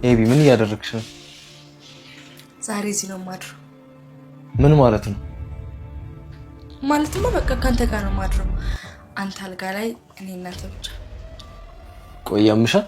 ኤቢ ምን እያደረግሽ ነው? ዛሬ እዚህ ነው የማድረው። ምን ማለት ነው? ማለትማ በቃ ካንተ ጋር ነው የማድረው። አንተ አልጋ ላይ እኔ እናንተ ብቻ። ቆይ ያምሻል?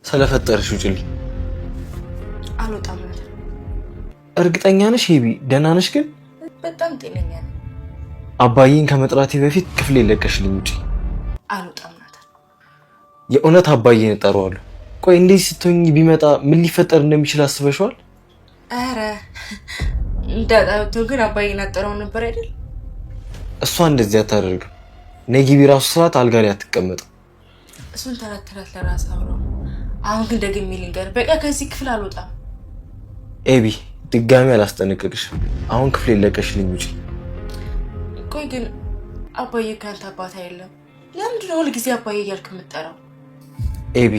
ስለፈጠርሽ ውጭልኝ። አልወጣም። እርግጠኛ ነሽ ኤቢ? ደህና ነሽ ግን? በጣም ጤነኛ ነኝ። አባዬን ከመጥራቴ በፊት ክፍሌ ለቀሽልኝ ውጪ። አልወጣም ናታን። የእውነት አባዬን እጠራዋለሁ። ቆይ እንደዚህ ስትሆኝ ቢመጣ ምን ሊፈጠር እንደሚችል አስበሽዋል? አረ እንዳጣውቶ ግን አባዬን አጠራው ነበር አይደል? እሷ እንደዚህ አታደርግም። ነጊቢ ራሱ ሰዓት አልጋ ላይ አትቀመጥም። እሱን ተረተረት ለራስ አውራው። አሁን ግን ደግሜ ልንገር፣ በቃ ከዚህ ክፍል አልወጣም። ኤቢ ድጋሚ አላስጠነቅቅሽም። አሁን ክፍሌ ለቀሽልኝ ውጪ። ቆይ ግን አባዬ ካንተ አባት አይደለም? ለምንድን ነው ሁልጊዜ አባዬ እያልክ የምትጠራው? ኤቢ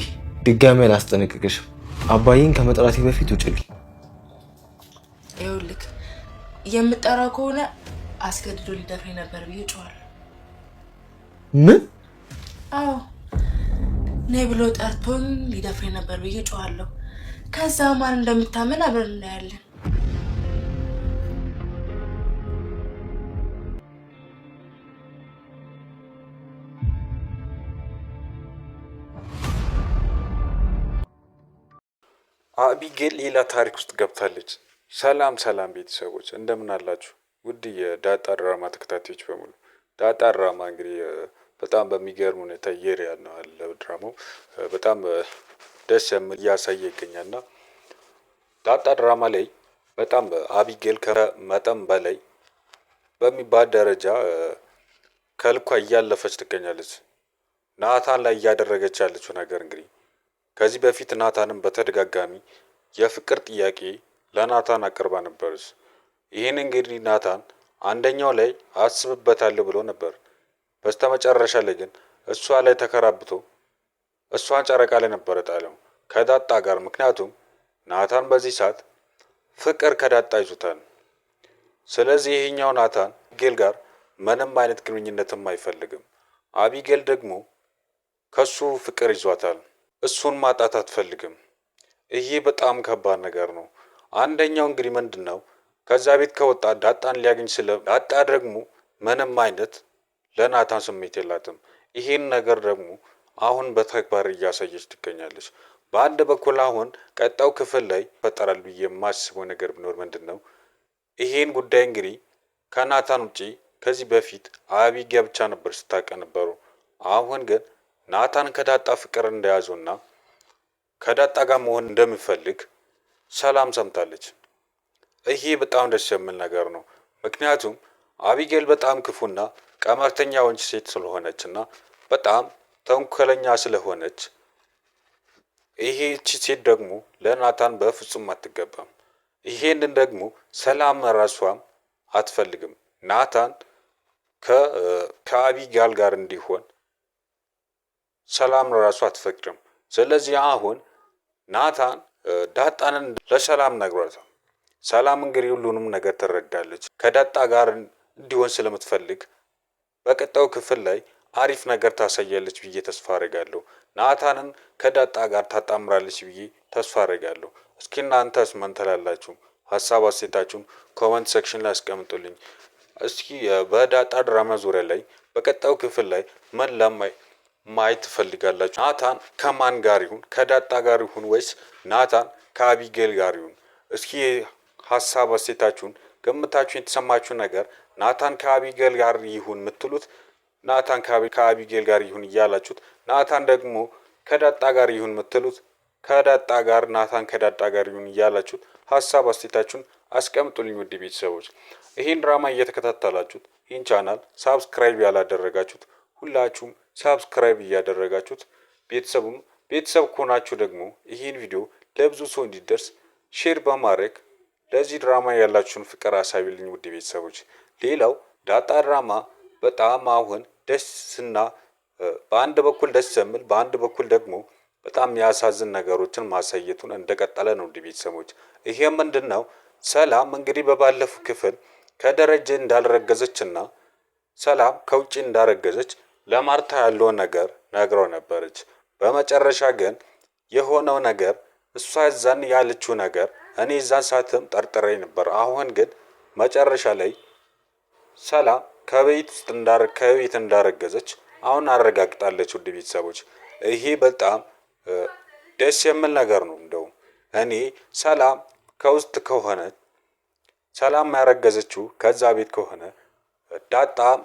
ድጋሚ አላስጠነቅቅሽም። አባዬን ከመጥራቴ በፊት ውጪልኝ። ይኸውልህ የምጠራው ከሆነ አስገድዶ ሊደፍረኝ ነበር ብዬ ጮኻለሁ። ምን? አዎ ነይ ብሎ ጠርቶኝ ሊደፍረኝ ነበር ብዬ ጮኻለሁ። ከዛ ማን እንደምታመን አብረን እናያለን። አቢጌል ሌላ ታሪክ ውስጥ ገብታለች። ሰላም ሰላም ቤተሰቦች እንደምን አላችሁ? ውድ የዳጣ ድራማ ተከታታዮች በሙሉ ዳጣ ድራማ እንግዲህ በጣም በሚገርም ሁኔታ እየሄደ ነው ያለ ድራማው በጣም ደስ የሚል እያሳየ ይገኛልና ዳጣ ድራማ ላይ በጣም አቢጌል ከመጠን በላይ በሚባል ደረጃ ከልኳ እያለፈች ትገኛለች። ናታን ላይ እያደረገች ያለችው ነገር እንግዲህ ከዚህ በፊት ናታንን በተደጋጋሚ የፍቅር ጥያቄ ለናታን አቅርባ ነበርስ። ይህን እንግዲህ ናታን አንደኛው ላይ አስብበታለሁ ብሎ ነበር። በስተመጨረሻ ላይ ግን እሷ ላይ ተከራብቶ እሷን ጨረቃ ላይ ነበረ ጣለው ከዳጣ ጋር። ምክንያቱም ናታን በዚህ ሰዓት ፍቅር ከዳጣ ይዞታል። ስለዚህ ይሄኛው ናታን አቢጌል ጋር ምንም አይነት ግንኙነትም አይፈልግም። አቢጌል ደግሞ ከሱ ፍቅር ይዟታል። እሱን ማጣት አትፈልግም። ይሄ በጣም ከባድ ነገር ነው። አንደኛው እንግዲህ ምንድነው ከዛ ቤት ከወጣ ዳጣን ሊያገኝ ስለ ዳጣ ደግሞ ምንም አይነት ለናታን ስሜት የላትም። ይሄን ነገር ደግሞ አሁን በተግባር እያሳየች ትገኛለች። በአንድ በኩል አሁን ቀጣው ክፍል ላይ ይፈጠራል ብዬ የማስበው ነገር ቢኖር ምንድነው ይሄን ጉዳይ እንግዲህ ከናታን ውጪ ከዚህ በፊት አቢጌል ብቻ ነበር ስታውቅ ነበሩ። አሁን ግን ናታን ከዳጣ ፍቅር እንደያዙና ከዳጣ ጋር መሆን እንደሚፈልግ ሰላም ሰምታለች። ይሄ በጣም ደስ የሚል ነገር ነው። ምክንያቱም አቢጌል በጣም ክፉና ቀመርተኛ ወንጅ ሴት ስለሆነችና በጣም ተንኮለኛ ስለሆነች ይሄቺ ሴት ደግሞ ለናታን በፍጹም አትገባም። ይሄንን ደግሞ ሰላም ራሷም አትፈልግም። ናታን ከአቢጌል ጋር እንዲሆን ሰላም ራሷ አትፈቅድም። ስለዚህ አሁን ናታን ዳጣንን ለሰላም ነግሯታል። ሰላም እንግዲህ ሁሉንም ነገር ትረዳለች። ከዳጣ ጋር እንዲሆን ስለምትፈልግ በቀጣዩ ክፍል ላይ አሪፍ ነገር ታሳያለች ብዬ ተስፋ አደርጋለሁ። ናታንን ከዳጣ ጋር ታጣምራለች ብዬ ተስፋ አደርጋለሁ። እስኪ እናንተስ ምን ትላላችሁ? ሀሳብ አስተያየታችሁን ኮመንት ሴክሽን ላይ አስቀምጡልኝ። እስኪ በዳጣ ድራማ ዙሪያ ላይ በቀጣዩ ክፍል ላይ ምን ማየት ትፈልጋላችሁ? ናታን ከማን ጋር ይሁን? ከዳጣ ጋር ይሁን ወይስ ናታን ከአቢጌል ጋር ይሁን? እስኪ ሀሳብ አስተያየታችሁን ገምታችሁን የተሰማችሁ ነገር ናታን ከአቢጌል ጋር ይሁን የምትሉት ናታን ከአቢጌል ጋር ይሁን እያላችሁት፣ ናታን ደግሞ ከዳጣ ጋር ይሁን የምትሉት ከዳጣ ጋር ናታን ከዳጣ ጋር ይሁን እያላችሁት ሀሳብ አስተያየታችሁን አስቀምጡልኝ። ውድ ቤተሰቦች ይህን ድራማ እየተከታተላችሁት ይህን ቻናል ሳብስክራይብ ያላደረጋችሁት ሁላችሁም ሳብስክራይብ እያደረጋችሁት ቤተሰብ ከሆናችሁ ደግሞ ይህን ቪዲዮ ለብዙ ሰው እንዲደርስ ሼር በማድረግ ለዚህ ድራማ ያላችሁን ፍቅር አሳዩልኝ። ውድ ቤተሰቦች ሌላው ዳጣ ድራማ በጣም አሁን ደስና በአንድ በኩል ደስ የሚል በአንድ በኩል ደግሞ በጣም የሚያሳዝን ነገሮችን ማሳየቱን እንደቀጠለ ነው። ውድ ቤተሰቦች ይሄ ምንድነው ሰላም እንግዲህ በባለፈው ክፍል ከደረጀ እንዳልረገዘችና ሰላም ከውጭ እንዳረገዘች ለማርታ ያለውን ነገር ነግረው ነበረች። በመጨረሻ ግን የሆነው ነገር እሷ እዛን ያለችው ነገር እኔ እዛን ሰዓትም ጠርጥሬ ነበር። አሁን ግን መጨረሻ ላይ ሰላም ከቤት እንዳረገዘች አሁን አረጋግጣለች። ውድ ቤተሰቦች ይሄ በጣም ደስ የሚል ነገር ነው። እንደውም እኔ ሰላም ከውስጥ ከሆነ ሰላም ያረገዘችው ከዛ ቤት ከሆነ ዳጣም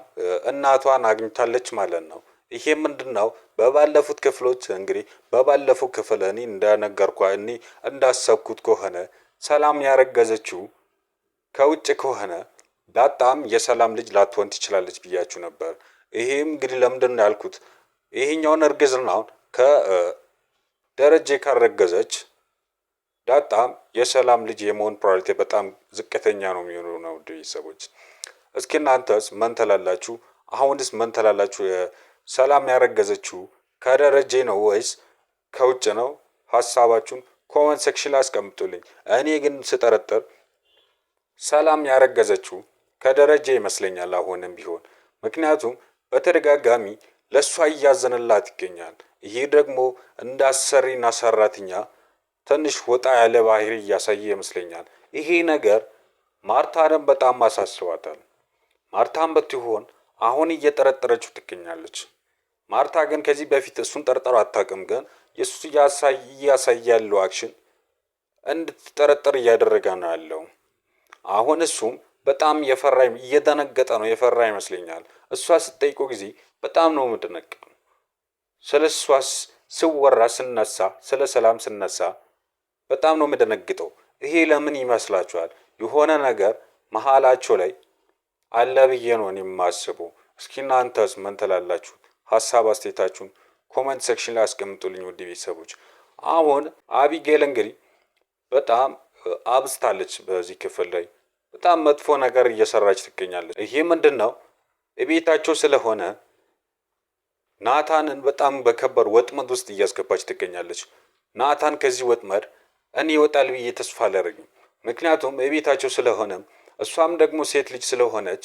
እናቷን አግኝታለች ማለት ነው። ይሄ ምንድነው? በባለፉት ክፍሎች እንግዲህ በባለፈው ክፍል እኔ እኔ እንዳሰብኩት ከሆነ ሰላም ያረገዘችው ከውጭ ከሆነ ዳጣም የሰላም ልጅ ላትሆን ትችላለች ብያችሁ ነበር። ይሄም እንግዲህ ለምንድን ነው ያልኩት? ይሄኛውን እርግዝናውን ከደረጀ ካረገዘች ዳጣም የሰላም ልጅ የመሆን ፕሮባቢሊቲ በጣም ዝቅተኛ ነው የሚሆነው ነው። ውድ ቤተሰቦች እስኪ እናንተስ ምን ትላላችሁ? አሁንስ ምን ትላላችሁ? ሰላም ያረገዘችው ከደረጀ ነው ወይስ ከውጭ ነው? ሀሳባችሁን ኮመንት ሴክሽን ላይ አስቀምጡልኝ። እኔ ግን ስጠረጥር ሰላም ያረገዘችው ከደረጀ ይመስለኛል አሁንም ቢሆን፣ ምክንያቱም በተደጋጋሚ ለእሷ እያዘንላት ይገኛል። ይሄ ደግሞ እንደ አሰሪና ሰራተኛ ትንሽ ወጣ ያለ ባህሪ እያሳየ ይመስለኛል። ይሄ ነገር ማርታንም በጣም አሳስባታል። ማርታን ብትሆን አሁን እየጠረጠረችው ትገኛለች። ማርታ ግን ከዚህ በፊት እሱን ጠርጥራ አታውቅም። ግን የሱ እያሳየ ያለው አክሽን እንድትጠረጥር እያደረገ ነው ያለው። አሁን እሱም በጣም እየደነገጠ ነው፣ የፈራ ይመስለኛል። እሷ ስትጠይቀው ጊዜ በጣም ነው የምደነቀው። ስለ እሷ ስወራ ስነሳ፣ ስለ ሰላም ስነሳ በጣም ነው የምደነግጠው። ይሄ ለምን ይመስላችኋል? የሆነ ነገር መሀላቸው ላይ አለ ብዬ ነው የማስበው። እስኪ እናንተስ ምን ትላላችሁ? ሀሳብ አስተያየታችሁን ኮመንት ሴክሽን ላይ አስቀምጡልኝ ውድ ቤተሰቦች። አሁን አቢጌል እንግዲህ በጣም አብስታለች። በዚህ ክፍል ላይ በጣም መጥፎ ነገር እየሰራች ትገኛለች። ይሄ ምንድን ነው? ቤታቸው ስለሆነ ናታንን በጣም በከባድ ወጥመድ ውስጥ እያስገባች ትገኛለች። ናታን ከዚህ ወጥመድ እኔ ይወጣል ብዬ ተስፋ አላደርግም። ምክንያቱም የቤታቸው ስለሆነም እሷም ደግሞ ሴት ልጅ ስለሆነች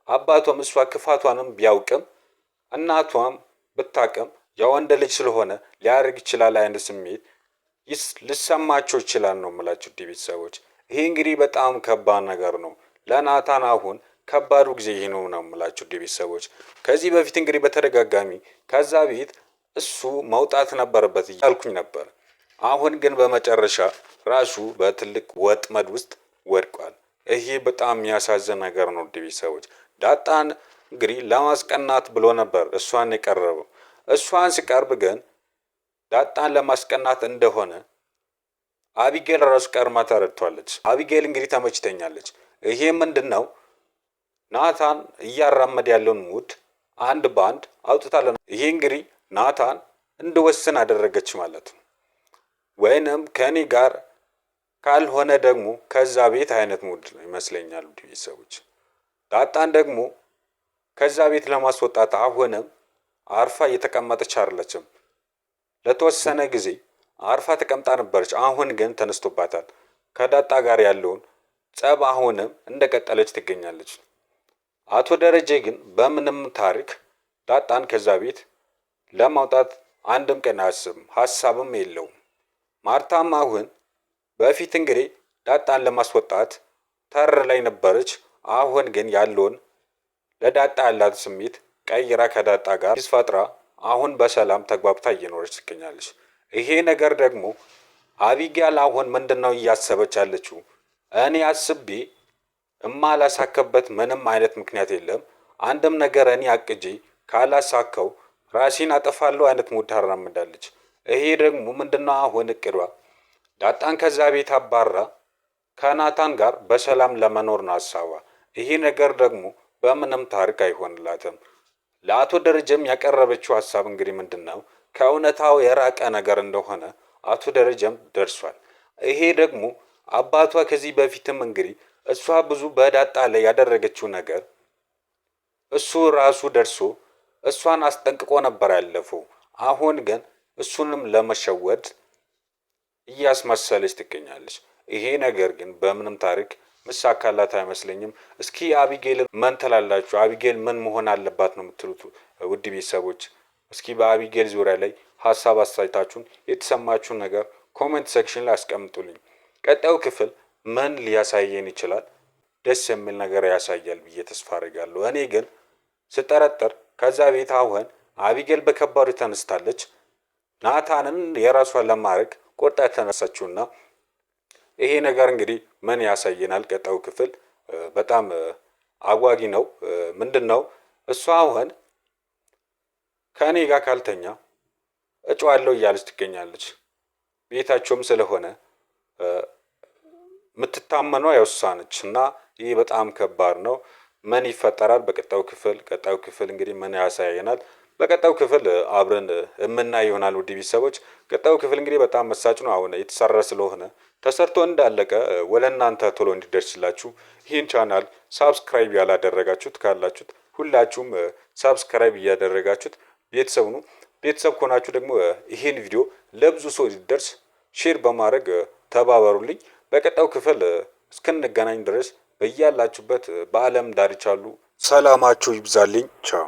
አባቷም እሷ ክፋቷንም ቢያውቅም እናቷም ብታቅም የወንድ ልጅ ስለሆነ ሊያደርግ ይችላል አይነት ስሜት ሊሰማቸው ይችላል ነው የምላችሁ ቤተሰቦች። ይሄ እንግዲህ በጣም ከባድ ነገር ነው ለናታን። አሁን ከባዱ ጊዜ ይሄ ነው የምላችሁ ቤተሰቦች። ከዚህ በፊት እንግዲህ በተደጋጋሚ ከዛ ቤት እሱ መውጣት ነበረበት እያልኩኝ ነበር። አሁን ግን በመጨረሻ ራሱ በትልቅ ወጥመድ ውስጥ ወድቋል። ይሄ በጣም የሚያሳዝን ነገር ነው ቤተሰቦች። ዳጣን እንግዲህ ለማስቀናት ብሎ ነበር እሷን የቀረበው። እሷን ሲቀርብ ግን ዳጣን ለማስቀናት እንደሆነ አቢጌል ራሱ ቀርማ ተረድቷለች። አቢጌል እንግዲህ ተመችተኛለች። ይሄ ምንድነው? ናታን እያራመደ ያለውን ሙድ አንድ ባንድ አውጥታለ። ይሄ እንግዲህ ናታን እንድወስን አደረገች ማለት ነው። ወይንም ከኔ ጋር ካልሆነ ደግሞ ከዛ ቤት አይነት ሙድ ነው ይመስለኛል ቤተሰቦች። ዳጣን ደግሞ ከዛ ቤት ለማስወጣት አሁንም አርፋ እየተቀመጠች አይደለችም። ለተወሰነ ጊዜ አርፋ ተቀምጣ ነበረች። አሁን ግን ተነስቶባታል። ከዳጣ ጋር ያለውን ጸብ አሁንም እንደቀጠለች ትገኛለች። አቶ ደረጀ ግን በምንም ታሪክ ዳጣን ከዛ ቤት ለማውጣት አንድም ቀን አያስብም፣ ሀሳብም የለውም። ማርታም አሁን በፊት እንግዲህ ዳጣን ለማስወጣት ተር ላይ ነበረች። አሁን ግን ያለውን ለዳጣ ያላት ስሜት ቀይራ ከዳጣ ጋር ፈጥራ አሁን በሰላም ተግባብታ እየኖረች ትገኛለች። ይሄ ነገር ደግሞ አቢጌል አሁን ምንድነው እያሰበች ያለችው? እኔ አስቤ እማላሳከበት ምንም አይነት ምክንያት የለም። አንድም ነገር እኔ አቅጄ ካላሳከው ራሴን አጠፋለሁ አይነት ሙድ ታራምዳለች። ይሄ ደግሞ ምንድነው አሁን እቅዷ? ዳጣን ከዛ ቤት አባራ ከናታን ጋር በሰላም ለመኖር ነው ሀሳቧ። ይሄ ነገር ደግሞ በምንም ታሪክ አይሆንላትም። ለአቶ ደረጀም ያቀረበችው ሀሳብ እንግዲህ ምንድነው? ከእውነታው የራቀ ነገር እንደሆነ አቶ ደረጀም ደርሷል። ይሄ ደግሞ አባቷ ከዚህ በፊትም እንግዲህ እሷ ብዙ በዳጣ ላይ ያደረገችው ነገር እሱ ራሱ ደርሶ እሷን አስጠንቅቆ ነበር ያለፈው። አሁን ግን እሱንም ለመሸወድ እያስመሰለች ትገኛለች። ይሄ ነገር ግን በምንም ታሪክ ምሳካላት አይመስለኝም። እስኪ አቢጌል ምን ትላላችሁ? አቢጌል ምን መሆን አለባት ነው የምትሉት? ውድ ቤተሰቦች እስኪ በአቢጌል ዙሪያ ላይ ሀሳብ አስተያየታችሁን የተሰማችሁን ነገር ኮሜንት ሴክሽን ላይ አስቀምጡልኝ። ቀጣዩ ክፍል ምን ሊያሳየን ይችላል? ደስ የሚል ነገር ያሳያል ብዬ ተስፋ አድርጋለሁ። እኔ ግን ስጠረጥር ከዛ ቤት አሁን አቢጌል በከባዱ ተነስታለች። ናታንን የራሷን ለማድረግ ቆርጣ የተነሳችውና ይሄ ነገር እንግዲህ ምን ያሳየናል? ቀጣዩ ክፍል በጣም አጓጊ ነው። ምንድን ነው እሷ አሁን ከእኔ ጋር ካልተኛ እጨዋለሁ እያለች ትገኛለች። ቤታቸውም ስለሆነ የምትታመነው ያው እሷ ነች እና ይህ በጣም ከባድ ነው። ምን ይፈጠራል በቀጣዩ ክፍል? ቀጣዩ ክፍል እንግዲህ ምን ያሳየናል? በቀጣዩ ክፍል አብረን የምናይ ይሆናል። ውድ ቤተሰቦች ቀጣዩ ክፍል እንግዲህ በጣም መሳጭ ነው። አሁን የተሰራ ስለሆነ ተሰርቶ እንዳለቀ ወደ እናንተ ቶሎ እንዲደርስላችሁ ይህን ቻናል ሳብስክራይብ ያላደረጋችሁት ካላችሁት ሁላችሁም ሳብስክራይብ እያደረጋችሁት ቤተሰብ ነው። ቤተሰብ ከሆናችሁ ደግሞ ይህን ቪዲዮ ለብዙ ሰው እንዲደርስ ሼር በማድረግ ተባበሩልኝ። በቀጣዩ ክፍል እስክንገናኝ ድረስ በያላችሁበት በዓለም ዳርቻ ሁሉ ሰላማችሁ ይብዛልኝ። ቻው